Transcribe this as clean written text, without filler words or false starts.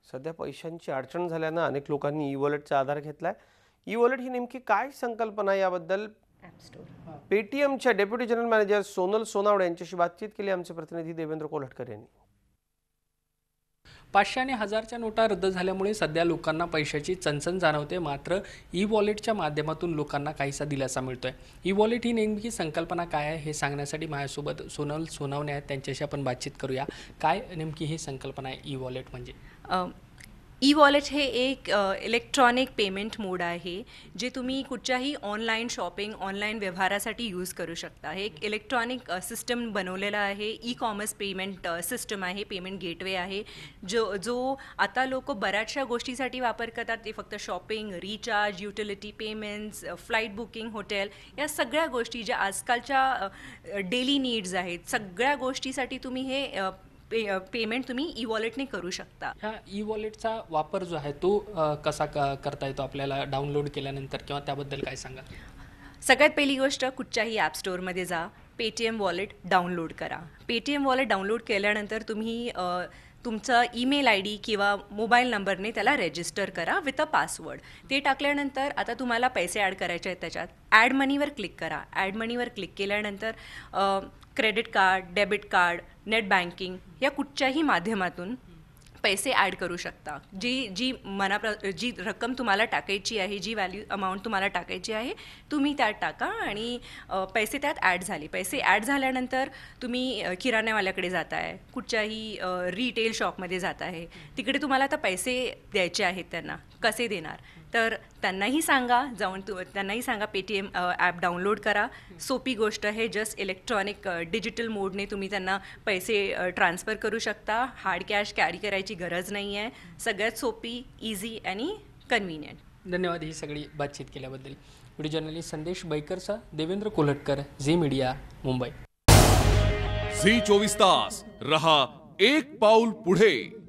सध्या पैशांची अडचण झाल्यानं अनेक लोकांनी ई-वॉलेटचा आधार घेतलाय। ई-वॉलेट ही नेमकी काय संकल्पना याबद्दल पेटीएमच्या deputy general manager Sonal Sonawane यांच्याशी बातचीत केली आमचे प्रतिनिधी देवेंद्र कोल्हटकर यांनी। 500 आणि 1000च्या नोटा रद्द झाल्यामुळे सध्या लोकांना पैशाची चणचण जाणवते, मात्र ई-वॉलेटच्या माध्यमातून लोकांना काहीसा दिलासा मिळतोय। ई-वॉलेट ही नेमकी संकल्पना काय आहे हे सांगण्यासाठी माझ्यासोबत सोनल सोनावणे आहेत, त्यांच्याशी आपण बातचीत करूया। काय नेमकी ही संकल्पना आहे ई-वॉलेट म्हणजे? ई-वॉलेट हे एक इलेक्ट्रॉनिक पेमेंट मोड आहे जे तुम्ही कुठच्याही ऑनलाईन शॉपिंग, ऑनलाईन व्यवहारासाठी यूज करू शकता। हे एक इलेक्ट्रॉनिक सिस्टम बनवलेलं आहे, ई-कॉमर्स पेमेंट सिस्टम आहे, पेमेंट गेटवे आहे जो आता लोक बऱ्याचशा गोष्टीसाठी वापर करतात। ते फक्त shopping, recharge, utility payments, flight booking, hotel या सगळ्या गोष्टी ज्या आजकालच्या डेली नीड्स आहेत, सगळ्या गोष्टीसाठी तुम्ही हे पेमेंट तुम्ही ई-वॉलेटने करू शकता। ह्या ई-वॉलेटचा वापर जो आहे तो कसा करता येतो आपल्याला डाउनलोड केल्यानंतर, किंवा त्याबद्दल काय सांगा? सगळ्यात पहिली गोष्ट, कुठच्याही ॲप स्टोअरमध्ये जा, पेटीएम वॉलेट डाउनलोड करा। पेटीएम वॉलेट डाउनलोड केल्यानंतर तुम्ही तुमचा ईमेल ID किंवा मोबाईल नंबरने त्याला रजिस्टर करा विथ अ पासवर्ड। ते टाकल्यानंतर आता तुम्हाला पैसे ॲड करायचे आहेत त्याच्यात। ॲड मनीवर क्लिक करा। ॲड मनीवर क्लिक केल्यानंतर credit card, debit card, net banking या कुठच्याही माध्यमातून पैसे ॲड करू शकता। जी रक्कम तुम्हाला टाकायची आहे, जी अमाऊंट तुम्हाला टाकायची आहे, तुम्ही त्यात टाका आणि पैसे त्यात ॲड झाले। पैसे ॲड झाल्यानंतर तुम्ही किराण्यावाल्याकडे जात आहे, कुठच्याही रिटेल शॉपमध्ये जात आहे, तिकडे तुम्हाला आता पैसे द्यायचे आहेत त्यांना, कसे देणार? तर त्यांनाही सांगा, त्यांनाही सांगा पेटीएम ॲप डाउनलोड करा। सोपी गोष्ट आहे, जस्ट इलेक्ट्रॉनिक डिजिटल मोडने तुम्ही त्यांना पैसे ट्रान्सफर करू शकता। हार्ड कॅश कॅरी करायची गरज नाही आहे। सगळ्यात सोपी, इझी आणि कन्व्हिनियंट। धन्यवाद ही सगळी बातचीत केल्याबद्दल। व्हिडिओ जर्नलिस्ट संदेश बैकरचा देवेंद्र कोल्हटकर, झी मीडिया, मुंबई। झी 24 तास रहा एक पाऊल पुढे।